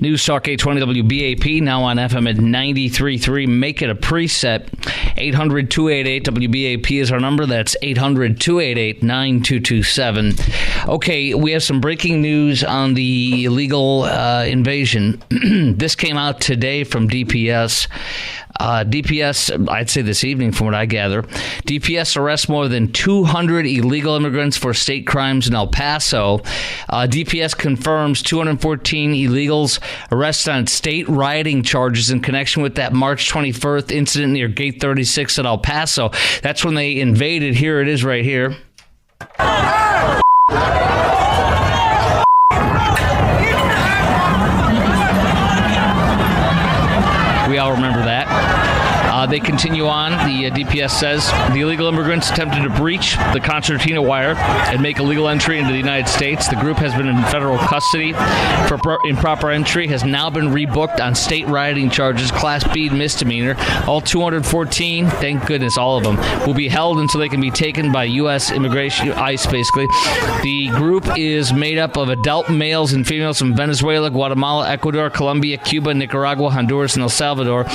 News Talk 820 WBAP, now on FM at 93.3. Make it a preset. 800-288-WBAP is our number. That's 800-288-9227. Okay, we have some breaking news on the illegal invasion. This came out today from DPS. DPS, I'd say this evening from what I gather, DPS arrests more than 200 illegal immigrants for state crimes in El Paso. DPS confirms 214 illegals arrested on state rioting charges in connection with that March 21st incident near Gate 36 at El Paso. That's when they invaded. Here it is right here. We all remember that. They continue on. The DPS says the illegal immigrants attempted to breach the concertina wire and make illegal entry into the United States. The group has been in federal custody for improper entry, has now been rebooked on state rioting charges, Class B misdemeanor. All 214, thank goodness, all of them, will be held until they can be taken by U.S. immigration, ICE basically. The group is made up of adult males and females from Venezuela, Guatemala, Ecuador, Colombia, Cuba, Nicaragua, Honduras, and El Salvador.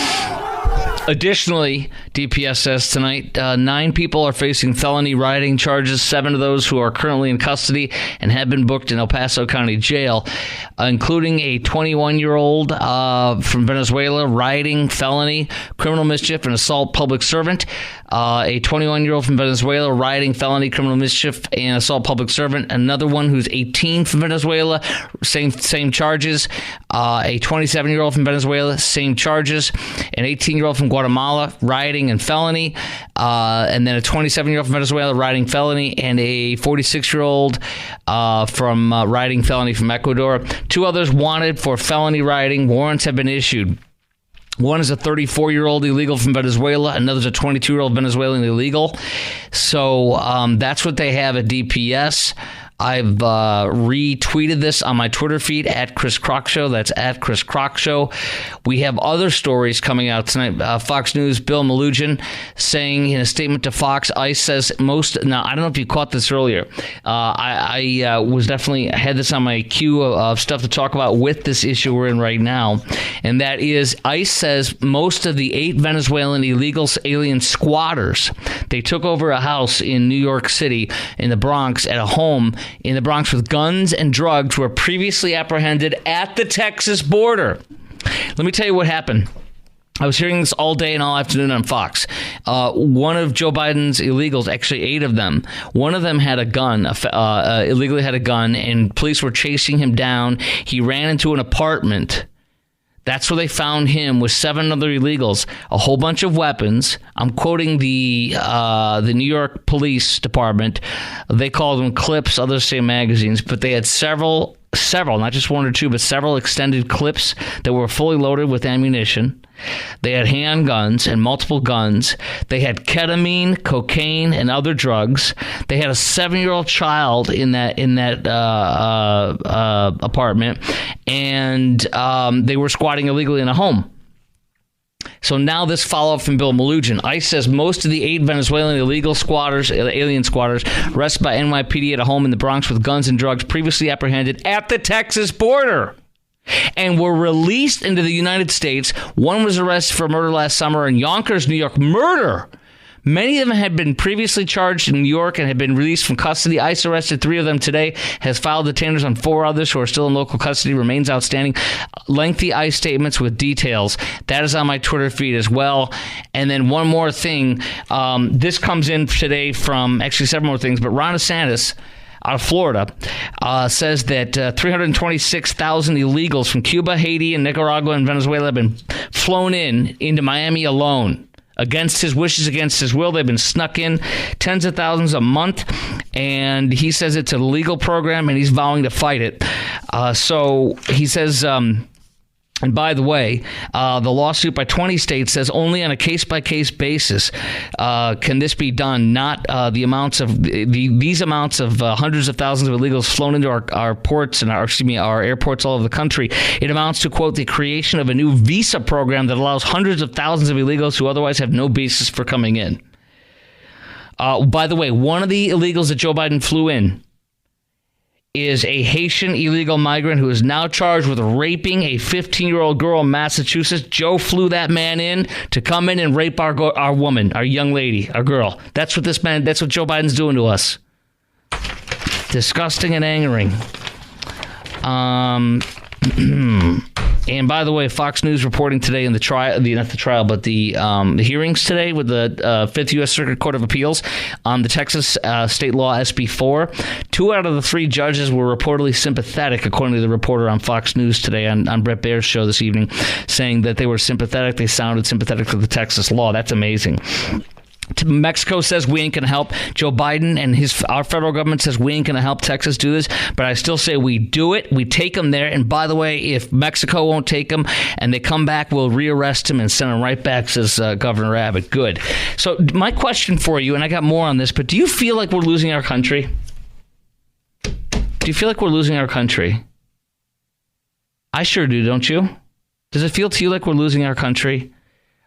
Additionally, DPS says tonight, 9 people are facing felony rioting charges, 7 of those who are currently in custody and have been booked in El Paso County Jail, including a 21-year-old from Venezuela, rioting, felony, criminal mischief, and assault public servant. A 21-year-old from Venezuela, rioting, felony, criminal mischief, and assault public servant. Another one who's 18 from Venezuela, same charges. A 27-year-old from Venezuela, same charges. An 18-year-old from Guatemala, rioting and felony. And then a 27-year-old from Venezuela, rioting, felony. And a 46-year-old from rioting, felony from Ecuador. 2 others wanted for felony rioting. Warrants have been issued. One is a 34-year-old illegal from Venezuela. Another's a 22-year-old Venezuelan illegal. So that's what they have at DPS. I've retweeted this on my Twitter feed at Chris Kroc Show. That's at Chris Kroc Show. We have other stories coming out tonight. Fox News, Bill Melugin saying in a statement to Fox, ICE says most. Now, I don't know if you caught this earlier. I was definitely had this on my queue of stuff to talk about with this issue we're in right now. And that is ICE says most of the 8 Venezuelan illegal alien squatters, they took over a house in New York City in the Bronx at a home in the Bronx with guns and drugs were previously apprehended at the Texas border. Let me tell you what happened. I was hearing this all day and all afternoon on Fox. One of Joe Biden's illegals, actually 8 of them, one of them had a gun, illegally had a gun, and police were chasing him down. He ran into an apartment. That's where they found him with 7 other illegals, a whole bunch of weapons. I'm quoting the New York Police Department. They called them clips, others say magazines, but they had several, not just 1 or 2, but several extended clips that were fully loaded with ammunition. They had handguns and multiple guns. They had ketamine, cocaine, and other drugs. They had a 7-year-old child in that apartment, and they were squatting illegally in a home. So now this follow-up from Bill Melugin. ICE says most of the 8 Venezuelan illegal squatters, alien squatters, arrested by NYPD at a home in the Bronx with guns and drugs previously apprehended at the Texas border and were released into the United States. One was arrested for murder last summer in Yonkers, New York. Murder! Many of them had been previously charged in New York and had been released from custody. ICE arrested 3 of them today, has filed detainers on 4 others who are still in local custody, remains outstanding. Lengthy ICE statements with details. That is on my Twitter feed as well. And then one more thing. This comes in today from, actually several more things, but Ron DeSantis out of Florida, says that 326,000 illegals from Cuba, Haiti, and Nicaragua and Venezuela have been flown into Miami alone. Against his wishes, against his will, they've been snuck in tens of thousands a month, and he says it's a legal program, and he's vowing to fight it. So he says... And by the way, the lawsuit by 20 states says only on a case-by-case basis can this be done, not the amounts of these amounts of hundreds of thousands of illegals flown into our ports and our airports all over the country. It amounts to, quote, the creation of a new visa program that allows hundreds of thousands of illegals who otherwise have no basis for coming in. By the way, one of the illegals that Joe Biden flew in is a Haitian illegal migrant who is now charged with raping a 15-year-old girl in Massachusetts. Joe flew that man in to come in and rape our woman, our young lady, our girl. That's what Joe Biden's doing to us. Disgusting and angering. And by the way, Fox News reporting today in the hearings today with the 5th U.S. Circuit Court of Appeals on the Texas state law SB 4. 2 out of the 3 judges were reportedly sympathetic, according to the reporter on Fox News today on Brett Baer's show this evening, saying that they were sympathetic. They sounded sympathetic to the Texas law. That's amazing. Mexico says we ain't going to help. Joe Biden and our federal government says we ain't going to help Texas do this. But I still say we do it. We take them there. And by the way, if Mexico won't take them and they come back, we'll rearrest them and send them right back, says Governor Abbott. Good. So my question for you, and I got more on this, but do you feel like we're losing our country? Do you feel like we're losing our country? I sure do, don't you? Does it feel to you like we're losing our country?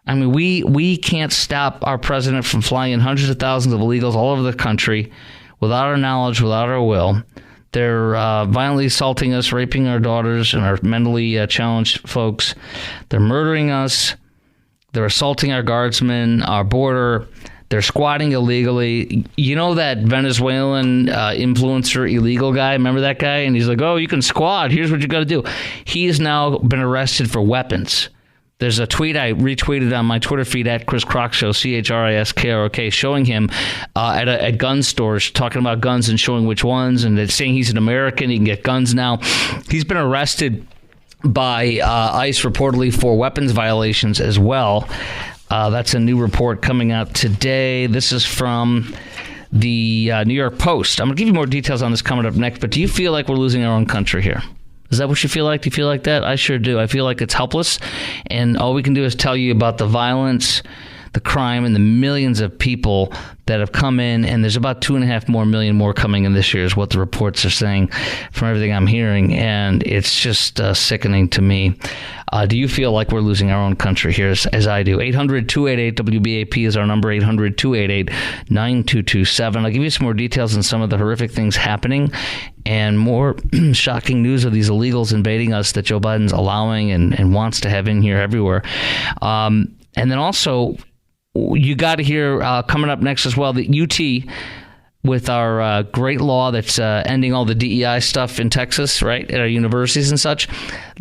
I mean, we can't stop our president from flying in hundreds of thousands of illegals all over the country without our knowledge, without our will. They're violently assaulting us, raping our daughters and our mentally challenged folks. They're murdering us. They're assaulting our guardsmen, our border. They're squatting illegally. You know that Venezuelan influencer illegal guy? Remember that guy? And he's like, oh, you can squat. Here's what you got to do. He has now been arrested for weapons. There's a tweet I retweeted on my Twitter feed at Chris Crock Show, CHRISKROK, showing him at gun stores, talking about guns and showing which ones, and saying he's an American, he can get guns now. He's been arrested by ICE reportedly for weapons violations as well. That's a new report coming out today. This is from the New York Post. I'm going to give you more details on this coming up next, but do you feel like we're losing our own country here? Is that what you feel like? Do you feel like that? I sure do. I feel like it's helpless, and all we can do is tell you about the violence, the crime, and the millions of people that have come in, and there's about 2.5 million more coming in this year is what the reports are saying from everything I'm hearing, and it's just sickening to me. Do you feel like we're losing our own country here, as I do? 800-288-WBAP is our number, 800-288-9227. I'll give you some more details on some of the horrific things happening and more shocking news of these illegals invading us that Joe Biden's allowing and wants to have in here everywhere. And then also, you got to hear coming up next as well, the UT, with our great law that's ending all the DEI stuff in Texas, right, at our universities and such.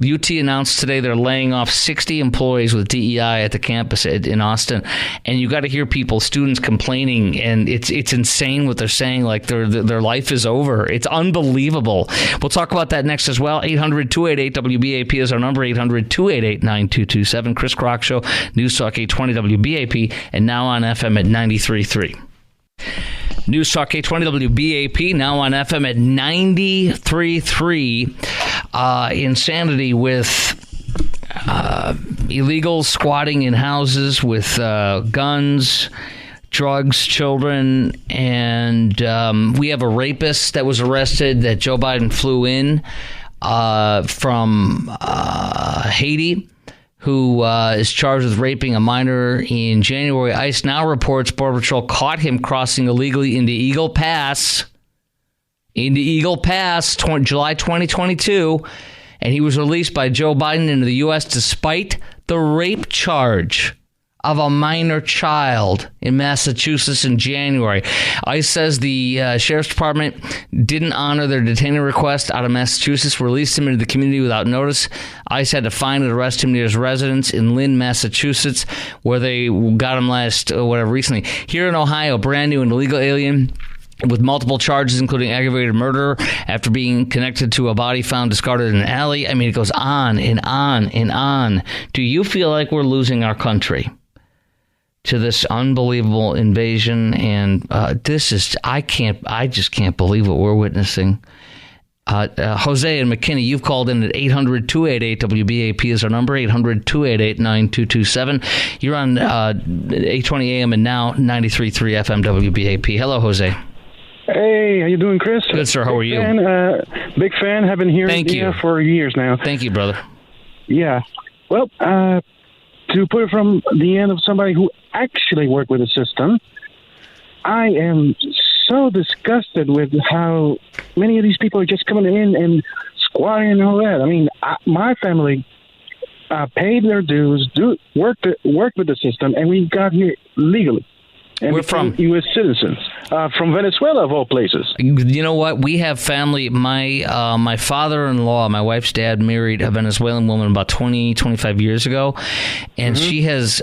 UT announced today they're laying off 60 employees with DEI at the campus in Austin. And you got to hear students complaining, and it's insane what they're saying, like their life is over. It's unbelievable. We'll talk about that next as well. 800-288-WBAP is our number, 800-288-9227. Chris Crock Show, News Talk 820 WBAP, and now on FM at 93.3. News Talk 820 WBAP, now on FM at 93.3. Insanity with illegals squatting in houses with guns, drugs, children, and we have a rapist that was arrested that Joe Biden flew in from Haiti, who is charged with raping a minor in January. ICE now reports Border Patrol caught him crossing illegally into Eagle Pass, July 2022, and he was released by Joe Biden into the U.S. despite the rape charge of a minor child in Massachusetts in January. ICE says the Sheriff's Department didn't honor their detainee request out of Massachusetts, released him into the community without notice. ICE had to find and arrest him near his residence in Lynn, Massachusetts, where they got him recently. Here in Ohio, brand new and illegal alien with multiple charges, including aggravated murder after being connected to a body found discarded in an alley. I mean, it goes on and on and on. Do you feel like we're losing our country to this unbelievable invasion? And I just can't believe what we're witnessing. Jose and McKinney, you've called in at 800-288-WBAP is our number, 800-288-9227. You're on 820 AM and now 93.3 FM WBAP. Hello, Jose. Hey, how you doing, Chris? Good, sir. How are you? Big fan. Have been hearing you for years now. Thank you, brother. Yeah. Well, to put it from the end of somebody who actually worked with the system, I am so disgusted with how many of these people are just coming in and squatting and all that. I mean, my family paid their dues, worked with the system, and we got here legally. And we're from U.S. citizens from Venezuela, of all places. You know what? We have family. My father-in-law, my wife's dad, married a Venezuelan woman about 25 years ago, and she has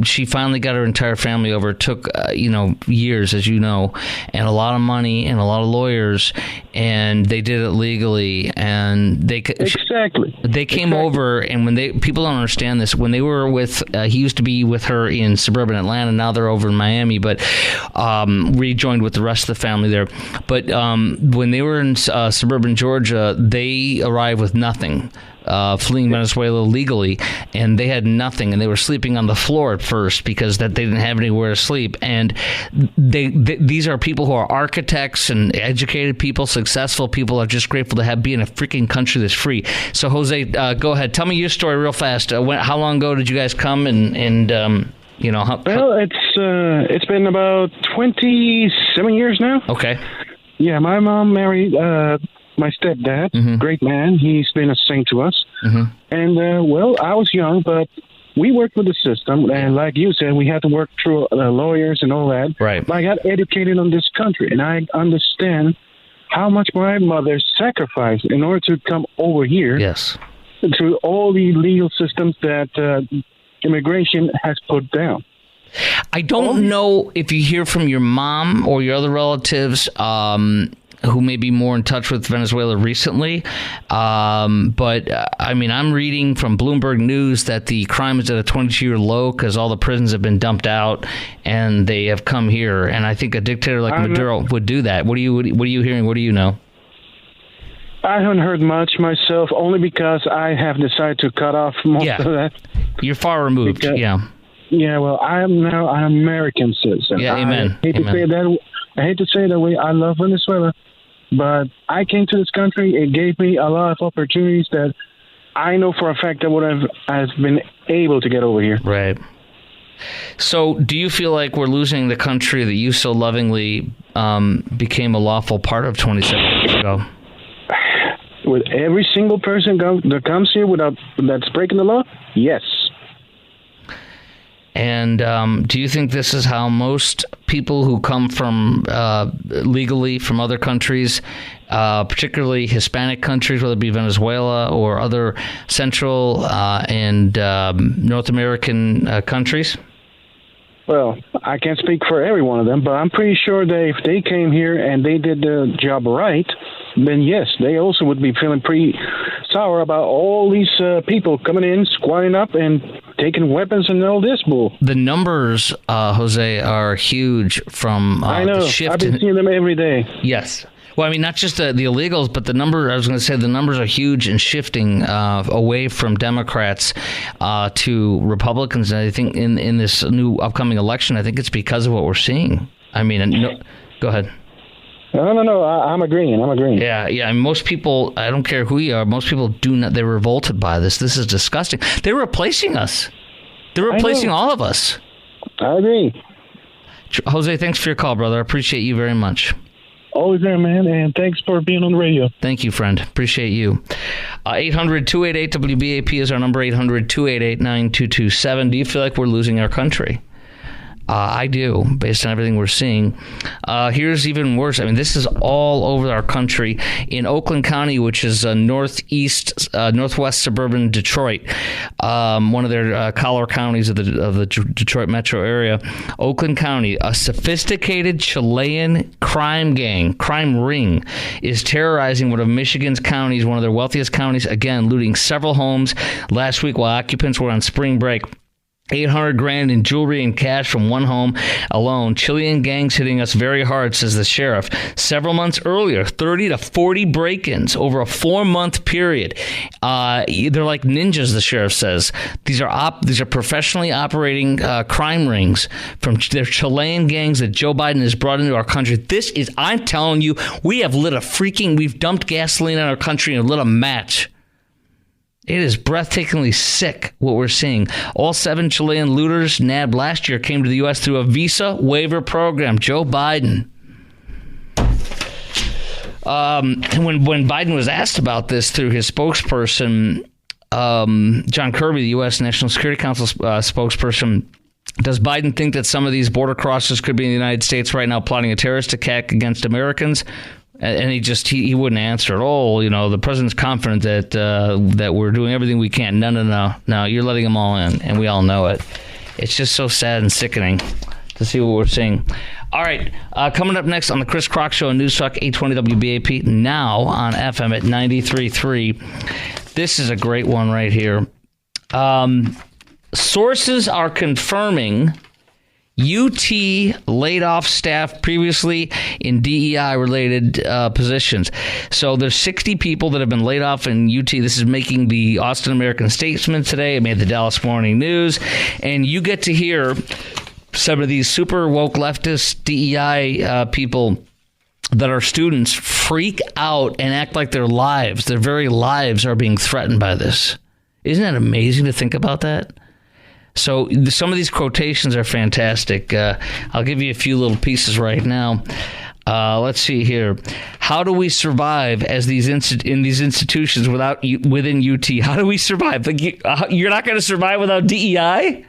she finally got her entire family over. It took years, as you know, and a lot of money and a lot of lawyers, and they did it legally. And they came over, and when people don't understand this, when they were with he used to be with her in suburban Atlanta. Now they're over in Miami, but rejoined with the rest of the family there. But when they were in suburban Georgia, they arrived with nothing, fleeing Venezuela legally, and they had nothing, and they were sleeping on the floor at first because they didn't have anywhere to sleep. And these are people who are architects and educated people, successful people, are just grateful to be in a freaking country that's free. So Jose, go ahead, tell me your story real fast. How long ago did you guys come? Well, it's been about 27 years now. Okay. Yeah, my mom married my stepdad, great man. He's been a saint to us. And, I was young, but we worked with the system. And like you said, we had to work through lawyers and all that. Right. But I got educated on this country, and I understand how much my mother sacrificed in order to come over here. Yes. Through all the legal systems that immigration has put down. I don't know if you hear from your mom or your other relatives who may be more in touch with Venezuela recently, but I'm reading from Bloomberg News that the crime is at a 22-year low because all the prisons have been dumped out and they have come here. And I think a dictator like Maduro would do that. What are you hearing? What do you know? I haven't heard much myself, only because I have decided to cut off most of that. You're far removed, Yeah, well, I am now an American citizen. Yeah, amen. I hate to say it that way. I love Venezuela, but I came to this country. It gave me a lot of opportunities that I know for a fact I would have been able to get over here. Right. So do you feel like we're losing the country that you so lovingly became a lawful part of 27 years ago? With every single person that comes here that's breaking the law? Yes. And do you think this is how most people who come from legally from other countries, particularly Hispanic countries, whether it be Venezuela or other Central and North American countries? Well, I can't speak for every one of them, but I'm pretty sure that if they came here and they did the job right, then yes, they also would be feeling pretty sour about all these people coming in, squatting up, and taking weapons and all this bull. The numbers, Jose, are huge from I know. The shift. I've been seeing them every day. Yes. Well, I mean, not just the illegals, but the number. I was going to say the numbers are huge and shifting away from Democrats to Republicans. And I think in this new upcoming election, I think it's because of what we're seeing. I mean, go ahead. No. I'm agreeing. Yeah. I mean, most people, I don't care who you are, most people do not. They're revolted by this. This is disgusting. They're replacing us. They're replacing all of us. I agree. Jose, thanks for your call, brother. I appreciate you very much. Always there, man, and thanks for being on the radio. Thank you, friend. Appreciate you. 800-288-WBAP is our number, 800-288-9227. Do you feel like we're losing our country? I do, based on everything we're seeing. Here's even worse. I mean, this is all over our country. In Oakland County, which is northwest suburban Detroit, one of their collar counties of the Detroit metro area, Oakland County, a sophisticated Chilean crime ring, is terrorizing one of Michigan's counties, one of their wealthiest counties, again, looting several homes last week while occupants were on spring break. $800,000 in jewelry and cash from one home alone. Chilean gangs hitting us very hard, says the sheriff. Several months earlier, 30 to 40 break-ins over a 4-month period. They're like ninjas, the sheriff says. These are professionally operating crime rings from their Chilean gangs that Joe Biden has brought into our country. I'm telling you, we've dumped gasoline on our country and lit a match. It is breathtakingly sick what we're seeing. All 7 Chilean looters nabbed last year came to the U.S. through a visa waiver program. Joe Biden. And when Biden was asked about this through his spokesperson, John Kirby, the U.S. National Security Council spokesperson, does Biden think that some of these border crossers could be in the United States right now plotting a terrorist attack against Americans? And he wouldn't answer at all. The president's confident that we're doing everything we can. No, you're letting them all in, and we all know it. It's just so sad and sickening to see what we're seeing. All right, coming up next on the Chris Crock Show on News Talk 820 WBAP, now on FM at 93.3. This is a great one right here. Sources are confirming UT laid off staff previously in DEI-related positions. So there's 60 people that have been laid off in UT. This is making the Austin American-Statesman today. It made the Dallas Morning News. And you get to hear some of these super woke leftist DEI people that are students freak out and act like their very lives are being threatened by this. Isn't that amazing to think about that? So some of these quotations are fantastic. I'll give you a few little pieces right now. Let's see here. How do we survive as in these institutions within UT? How do we survive? You're not going to survive without DEI?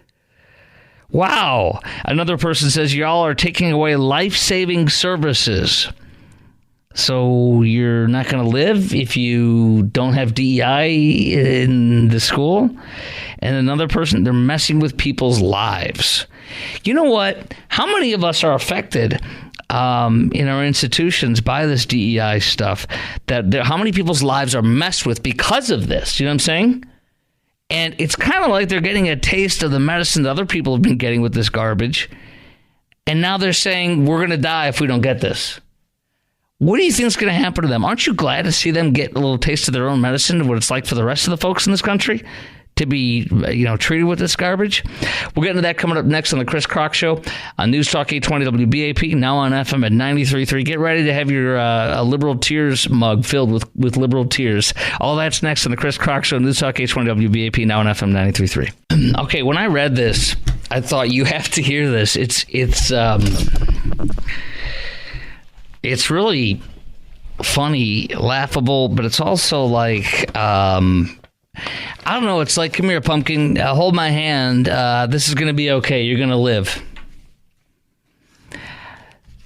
Wow. Another person says, y'all are taking away life-saving services. So you're not going to live if you don't have DEI in the school? And another person, they're messing with people's lives. You know what? How many of us are affected in our institutions by this DEI stuff? How many people's lives are messed with because of this? You know what I'm saying? And it's kind of like they're getting a taste of the medicine that other people have been getting with this garbage. And now they're saying, we're going to die if we don't get this. What do you think is going to happen to them? Aren't you glad to see them get a little taste of their own medicine and what it's like for the rest of the folks in this country to be, treated with this garbage? We'll get into that coming up next on the Chris Crock Show on News Talk 820 WBAP, now on FM at 93.3. Get ready to have your Liberal Tears mug filled with Liberal Tears. All that's next on the Chris Crock Show, News Talk 820 WBAP, now on FM 93.3. Okay, when I read this, I thought, you have to hear this. It's really funny, laughable, but it's also like, I don't know. It's like, come here, pumpkin, hold my hand. This is going to be okay. You're going to live.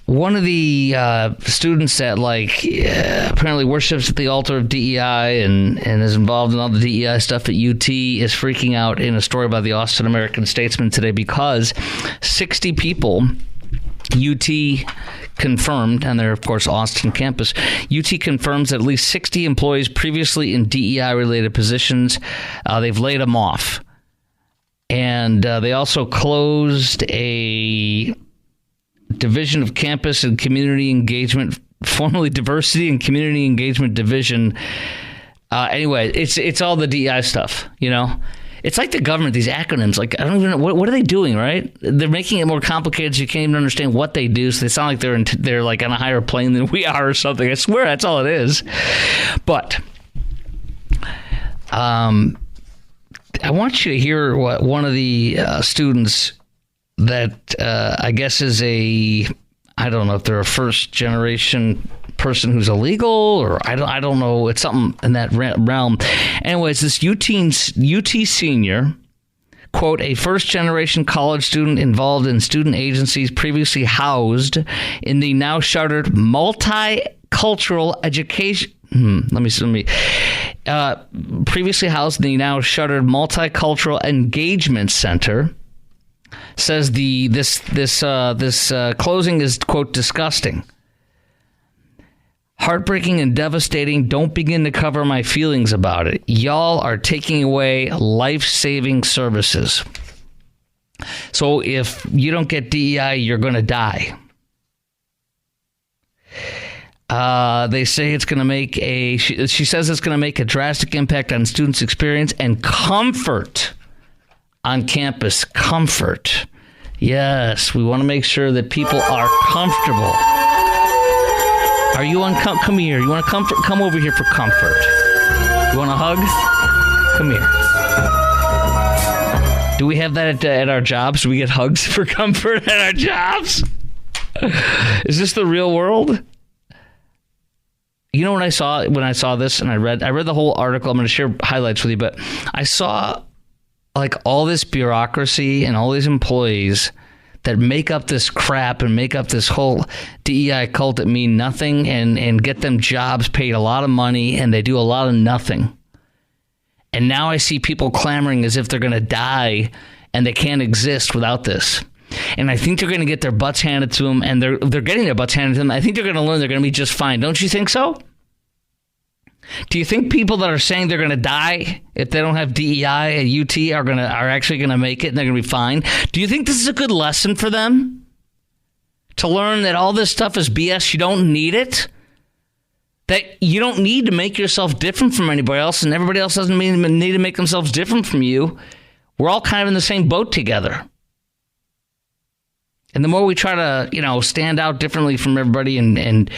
One of the students that apparently worships at the altar of DEI and is involved in all the DEI stuff at UT is freaking out in a story by the Austin American-Statesman today because 60 people, UT confirmed, and they're, of course, Austin campus. UT confirms that at least 60 employees previously in DEI-related positions, they've laid them off. And they also closed a division of campus and community engagement, formerly diversity and community engagement division. Anyway, it's all the DEI stuff, It's like the government, these acronyms, I don't even know, what are they doing, right? They're making it more complicated so you can't even understand what they do. So they sound like they're like on a higher plane than we are or something. I swear that's all it is. But I want you to hear what one of the students that I guess is I don't know if they're a first generation person who's illegal, or I don't know. It's something in that realm. Anyways, this UT senior, quote, a first-generation college student involved in student agencies previously housed in the now shuttered multicultural education. Previously housed in the now shuttered Multicultural Engagement Center, says this closing is, quote, disgusting. Heartbreaking and devastating. Don't begin to cover my feelings about it. Y'all are taking away life-saving services. So if you don't get DEI, you're going to die. They say it's going to make she says it's going to make a drastic impact on students' experience and comfort on campus. Comfort. Yes, we want to make sure that people are comfortable. Are you on? Come here. You want to comfort? Come over here for comfort. You want a hug? Come here. Do we have that at our jobs? Do we get hugs for comfort at our jobs? Is this the real world? You know what I saw when I saw this, and I read the whole article. I'm going to share highlights with you, but I saw like all this bureaucracy and all these employees that make up this crap and make up this whole DEI cult that mean nothing and get them jobs, paid a lot of money, and they do a lot of nothing. And now I see people clamoring as if they're going to die and they can't exist without this. And I think they're going to get their butts handed to them, and they're getting their butts handed to them. I think they're going to learn they're going to be just fine. Don't you think so? Do you think people that are saying they're going to die if they don't have DEI at UT are actually going to make it and they're going to be fine? Do you think this is a good lesson for them to learn that all this stuff is BS? You don't need it. That you don't need to make yourself different from anybody else, and everybody else doesn't need to make themselves different from you. We're all kind of in the same boat together. And the more we try to, stand out differently from everybody and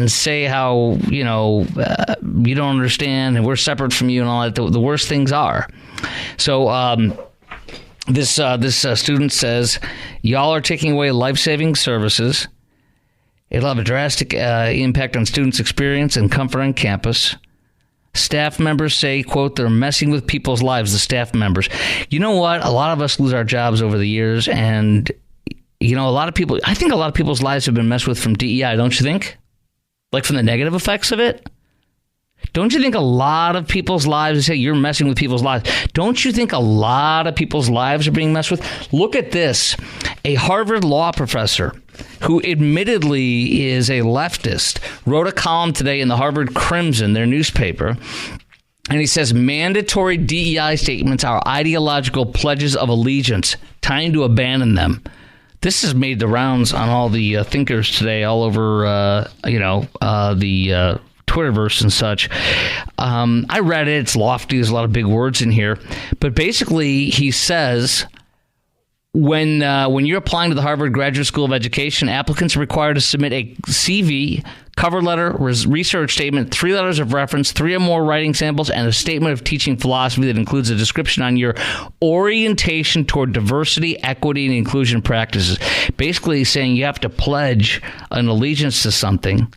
say how, you don't understand and we're separate from you and all that, the worse things are. So this student says, y'all are taking away life-saving services. It'll have a drastic impact on students' experience and comfort on campus. Staff members say, quote, they're messing with people's lives, the staff members. You know what? A lot of us lose our jobs over the years, and I think a lot of people's lives have been messed with from DEI, don't you think? Like from the negative effects of it? Don't you think a lot of people's lives, say you're messing with people's lives, don't you think a lot of people's lives are being messed with? Look at this. A Harvard law professor who admittedly is a leftist wrote a column today in the Harvard Crimson, their newspaper, and he says mandatory DEI statements are ideological pledges of allegiance. Time to abandon them. This has made the rounds on all the thinkers today, all over, the Twitterverse and such. I read it. It's lofty. There's a lot of big words in here. But basically, he says, when you're applying to the Harvard Graduate School of Education, applicants are required to submit a CV, cover letter, research statement, 3 letters of reference, 3 or more writing samples, and a statement of teaching philosophy that includes a description on your orientation toward diversity, equity, and inclusion practices. Basically saying you have to pledge an allegiance to something.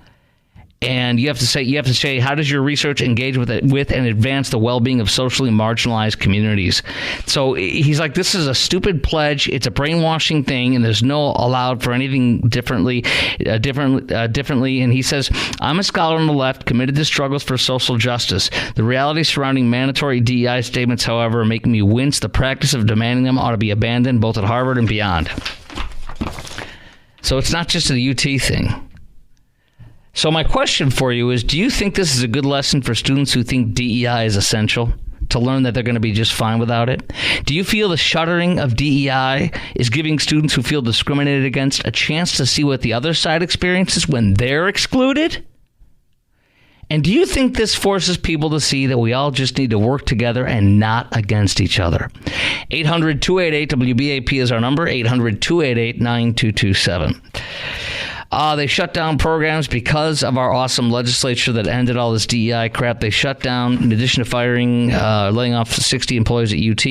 And you have to say, how does your research engage with and advance the well-being of socially marginalized communities? So he's like, this is a stupid pledge. It's a brainwashing thing, and there's no allowed for anything differently. And he says, I'm a scholar on the left, committed to struggles for social justice. The reality surrounding mandatory DEI statements, however, make me wince. The practice of demanding them ought to be abandoned, both at Harvard and beyond. So it's not just a UT thing. So my question for you is, do you think this is a good lesson for students who think DEI is essential, to learn that they're going to be just fine without it? Do you feel the shuttering of DEI is giving students who feel discriminated against a chance to see what the other side experiences when they're excluded? And do you think this forces people to see that we all just need to work together and not against each other? 800-288-WBAP is our number, 800-288-9227. They shut down programs because of our awesome legislature that ended all this DEI crap. They shut down, in addition to firing, laying off 60 employees at UT,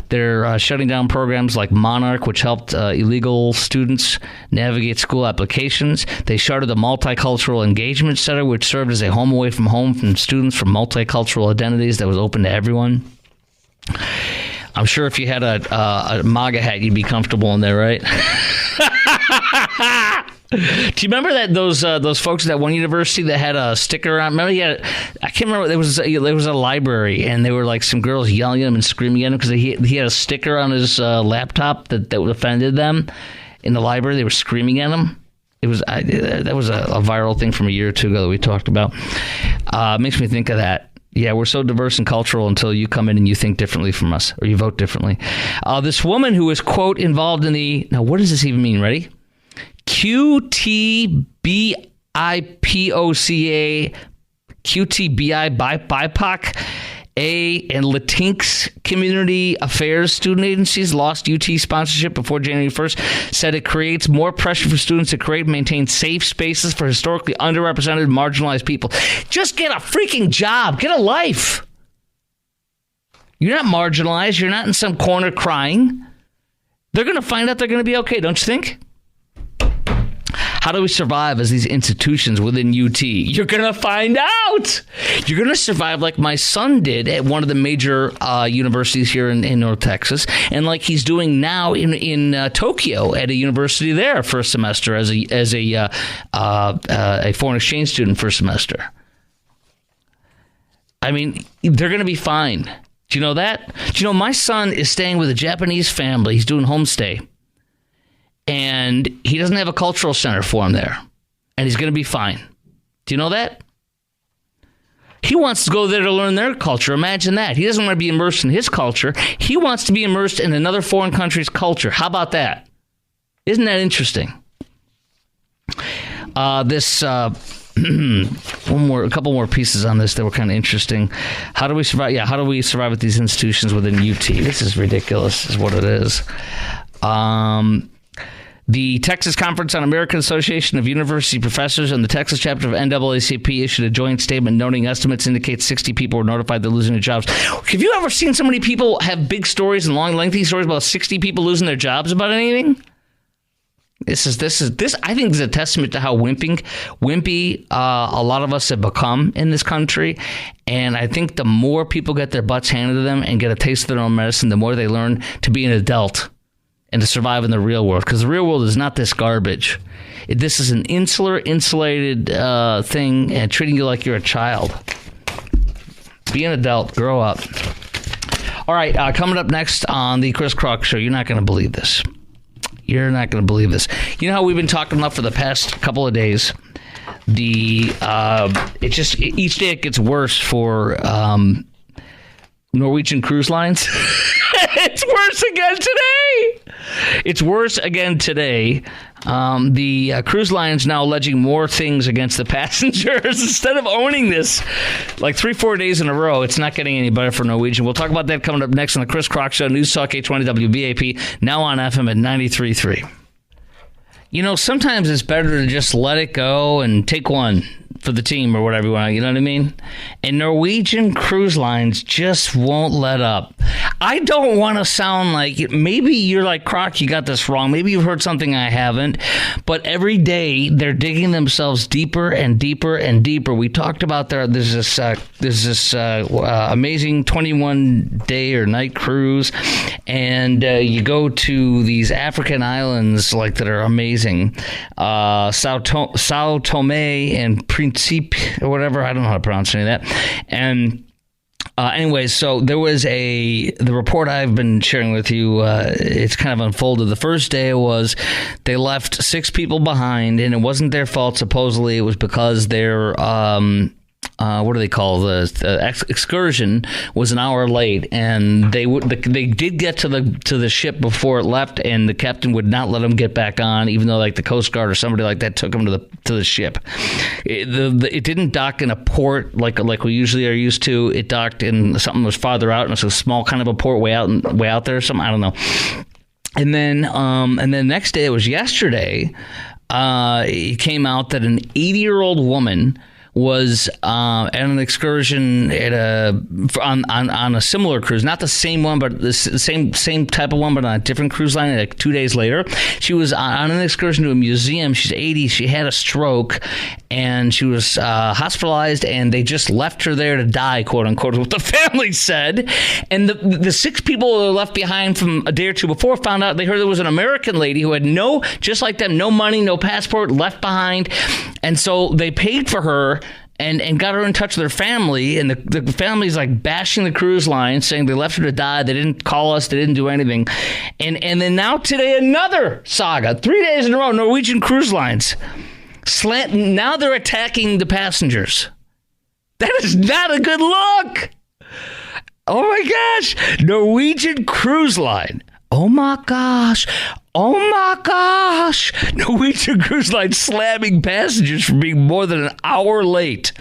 they're shutting down programs like Monarch, which helped illegal students navigate school applications. They shuttered the Multicultural Engagement Center, which served as a home away from home from students from multicultural identities that was open to everyone. I'm sure if you had a MAGA hat, you'd be comfortable in there, right? Do you remember that those folks at that one university that had a sticker on? Remember, I can't remember. There was a library, and there were like some girls yelling at him and screaming at him because he had a sticker on his laptop that offended them in the library. They were screaming at him. That was a viral thing from a year or two ago that we talked about. Makes me think of that. Yeah, we're so diverse and cultural until you come in and you think differently from us, or you vote differently. This woman who was, quote, involved in now what does this even mean? Ready? QTBIPOCA, QTBI BIPOC, and Latinx Community Affairs student agencies lost UT sponsorship before January 1st, said it creates more pressure for students to create and maintain safe spaces for historically underrepresented, marginalized people. Just get a freaking job. Get a life. You're not marginalized. You're not in some corner crying. They're going to find out they're going to be okay, don't you think? How do we survive as these institutions within UT? You're going to find out. You're going to survive like my son did at one of the major universities here in North Texas, and like he's doing now in Tokyo at a university there for a semester as a foreign exchange student for a semester. I mean, they're going to be fine. Do you know that? Do you know my son is staying with a Japanese family? He's doing homestay. And he doesn't have a cultural center for him there. And he's going to be fine. Do you know that? He wants to go there to learn their culture. Imagine that. He doesn't want to be immersed in his culture. He wants to be immersed in another foreign country's culture. How about that? Isn't that interesting? A couple more pieces on this that were kind of interesting. How do we survive? Yeah, how do we survive with these institutions within UT? This is ridiculous, is what it is. The Texas Conference on American Association of University Professors and the Texas chapter of NAACP issued a joint statement noting estimates indicate 60 people were notified they're losing their jobs. Have you ever seen so many people have big stories and long, lengthy stories about 60 people losing their jobs about anything? This I think is a testament to how wimpy a lot of us have become in this country. And I think the more people get their butts handed to them and get a taste of their own medicine, the more they learn to be an adult and to survive in the real world. Because the real world is not this garbage. This is an insulated thing and treating you like you're a child. Be an adult. Grow up. All right, coming up next on the Chris Kroc Show, you're not going to believe this. You're not going to believe this. You know how we've been talking about for the past couple of days? Each day it gets worse for Norwegian Cruise Lines. It's worse again today. The cruise line's now alleging more things against the passengers instead of owning this. Like 3-4 days in a row, it's not getting any better for Norwegian. We'll talk about that coming up next on the Chris Kroc Show, News Talk 820 WBAP, now on FM at 93.3. You know, sometimes it's better to just let it go and take one for the team or whatever you want, you know what I mean? And Norwegian Cruise Lines just won't let up. I don't want to sound like, maybe you're like, Kroc, you got this wrong. Maybe you've heard something I haven't. But every day they're digging themselves deeper and deeper and deeper. We talked about there's this amazing 21-day or night cruise, and you go to these African islands like that are amazing. Sao Tome and Principe or whatever. I don't know how to pronounce any of that. And anyways, so there was the report I've been sharing with you, it's kind of unfolded. The first day was they left 6 people behind, and it wasn't their fault. Supposedly it was because their what do they call the excursion was an hour late, and they did get to the ship before it left, and the captain would not let them get back on, even though like the Coast Guard or somebody like that took them to the ship. It didn't dock in a port like we usually are used to. It docked in something that was farther out, and it's a small kind of a port way out there or something. I don't know. And then next day, it was yesterday, it came out that an 80-year-old woman was at an excursion on a similar cruise, not the same one, but the same type of one, but on a different cruise line. Like 2 days later, she was on an excursion to a museum. She's 80. She had a stroke, and she was hospitalized, and they just left her there to die, quote unquote, what the family said. And the 6 people that were left behind from a day or two before found out. They heard there was an American lady who had just like them, no money, no passport, left behind, and so they paid for her and got her in touch with her family, and the family's like bashing the cruise line, saying they left her to die, they didn't call us, they didn't do anything. And then now today, another saga. 3 days in a row, Norwegian Cruise Lines. Now they're attacking the passengers. That is not a good look. Oh my gosh. Norwegian Cruise Line. Oh my gosh. Norwegian Cruise Line slamming passengers for being more than an hour late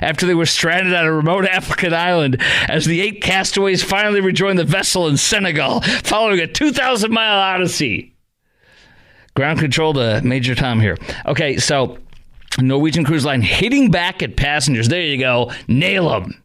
after they were stranded on a remote African island as the 8 castaways finally rejoined the vessel in Senegal following a 2,000-mile odyssey. Ground control to Major Tom here. Okay, so Norwegian Cruise Line hitting back at passengers. There you go. Nail them.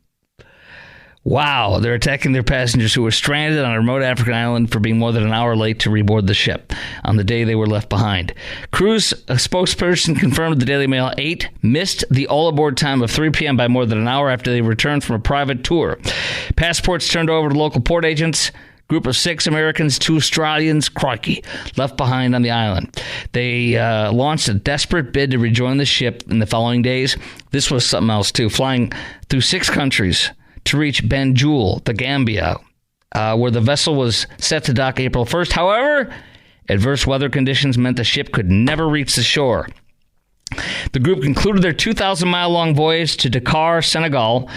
Wow, they're attacking their passengers who were stranded on a remote African island for being more than an hour late to reboard the ship on the day they were left behind. Cruise spokesperson confirmed to the Daily Mail 8 missed the all-aboard time of 3 p.m. by more than an hour after they returned from a private tour. Passports turned over to local port agents. Group of 6 Americans, 2 Australians, crikey, left behind on the island. They launched a desperate bid to rejoin the ship in the following days. This was something else, too, flying through 6 countries to reach Banjul, the Gambia, where the vessel was set to dock April 1st. However, adverse weather conditions meant the ship could never reach the shore. The group concluded their 2,000-mile-long voyage to Dakar, Senegal,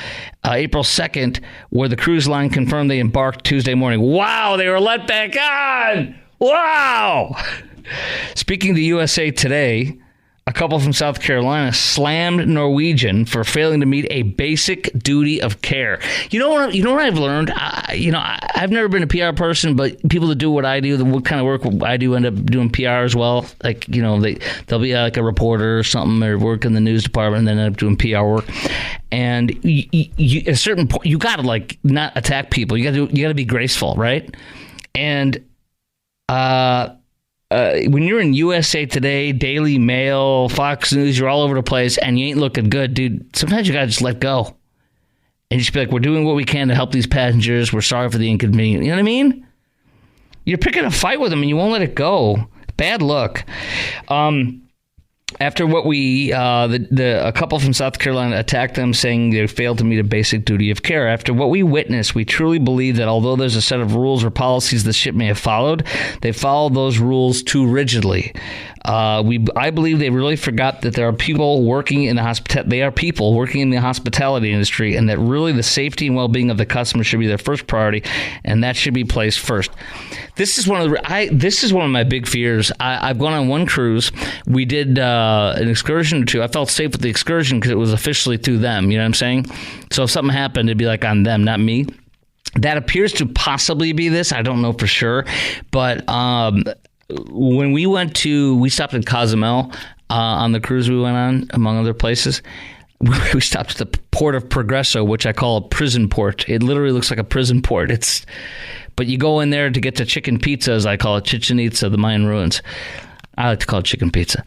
April 2nd, where the cruise line confirmed they embarked Tuesday morning. Wow, they were let back on! Wow! Speaking to USA Today, a couple from South Carolina slammed Norwegian for failing to meet a basic duty of care. You know what I've learned? I've never been a PR person, but people that do what I do, what kind of work I do, end up doing PR as well. Like, they'll be like a reporter or something, or work in the news department, and then end up doing PR work. And you at a certain point, you gotta like not attack people. You gotta be graceful, right? And when you're in USA Today, Daily Mail, Fox News, you're all over the place, and you ain't looking good, dude. Sometimes you gotta just let go and just be like, we're doing what we can to help these passengers. We're sorry for the inconvenience. You know what I mean? You're picking a fight with them, and you won't let it go. Bad luck. After what a couple from South Carolina attacked them, saying they failed to meet a basic duty of care. After what we witnessed, we truly believe that although there's a set of rules or policies the ship may have followed, they followed those rules too rigidly. I believe they really forgot that there are people working in the hospitality industry, and that really the safety and well-being of the customer should be their first priority, and that should be placed first. This is one of my big fears. I've gone on one cruise. We did an excursion or two. I felt safe with the excursion because it was officially through them. You know what I'm saying? So if something happened, it'd be like on them, not me. That appears to possibly be this. I don't know for sure, but when we stopped in Cozumel on the cruise we went on, among other places. We stopped at the port of Progreso, which I call a prison port. It literally looks like a prison port. But you go in there to get to chicken pizza, as I call it, Chichen Itza, the Mayan ruins. I like to call it chicken pizza.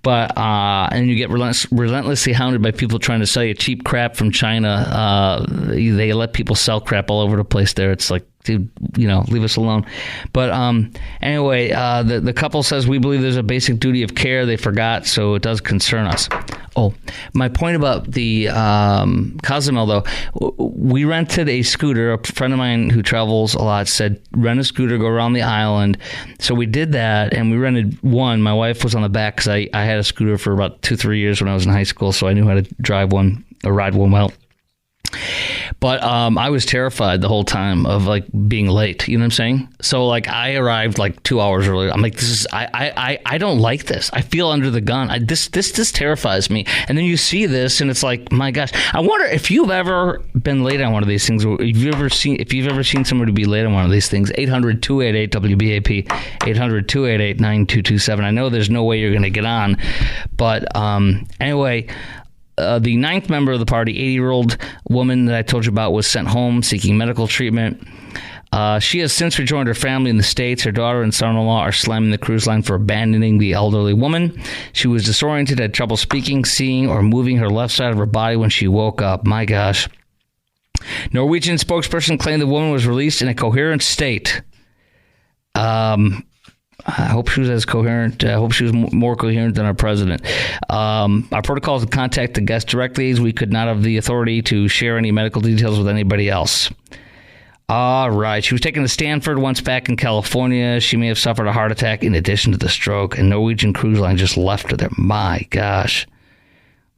But and you get relentlessly hounded by people trying to sell you cheap crap from China. They let people sell crap all over the place there. It's like, dude, leave us alone. But anyway, the couple says, we believe there's a basic duty of care they forgot, so it does concern us. Oh, my point about the Cozumel, though, we rented a scooter. A friend of mine who travels a lot said, rent a scooter, go around the island. So we did that, and we rented one. My wife was on the back because I had a scooter for about 2-3 years when I was in high school, so I knew how to drive one or ride one well. But I was terrified the whole time of like being late. You know what I'm saying? So like I arrived like 2 hours early. I'm like, I don't like this. I feel under the gun. This terrifies me. And then you see this, and it's like, my gosh. I wonder if you've ever been late on one of these things. Or if you've ever seen somebody be late on one of these things. 800-288-WBAP. 800-288-9227. I know there's no way you're going to get on, but anyway. The 9th member of the party, 80-year-old woman that I told you about, was sent home seeking medical treatment. She has since rejoined her family in the States. Her daughter and son-in-law are slamming the cruise line for abandoning the elderly woman. She was disoriented, had trouble speaking, seeing, or moving her left side of her body when she woke up. My gosh. Norwegian spokesperson claimed the woman was released in a coherent state. I hope she was as coherent. I hope she was more coherent than our president. Our protocol is to contact the guest directly, as we could not have the authority to share any medical details with anybody else. All right. She was taken to Stanford once back in California. She may have suffered a heart attack in addition to the stroke, and Norwegian Cruise Line just left her there. My gosh.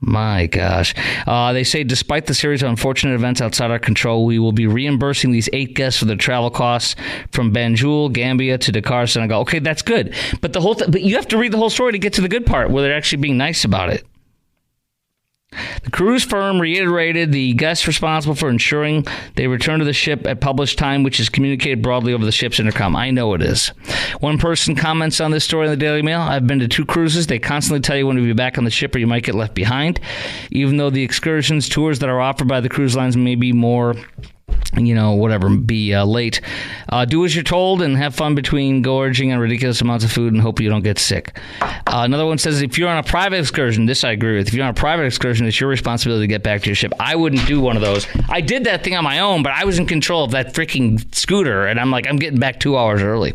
They say despite the series of unfortunate events outside our control, we will be reimbursing these 8 guests for their travel costs from Banjul, Gambia to Dakar, Senegal. Okay, that's good. But but you have to read the whole story to get to the good part where they're actually being nice about it. The cruise firm reiterated the guests responsible for ensuring they return to the ship at published time, which is communicated broadly over the ship's intercom. I know it is. One person comments on this story in the Daily Mail. I've been to 2 cruises. They constantly tell you when to be back on the ship or you might get left behind. Even though the excursions tours that are offered by the cruise lines may be more whatever, be late. Do as you're told and have fun between gorging on ridiculous amounts of food and hope you don't get sick. Another one says, if you're on a private excursion, this I agree with. If you're on a private excursion, it's your responsibility to get back to your ship. I wouldn't do one of those. I did that thing on my own, but I was in control of that freaking scooter, and I'm getting back 2 hours early.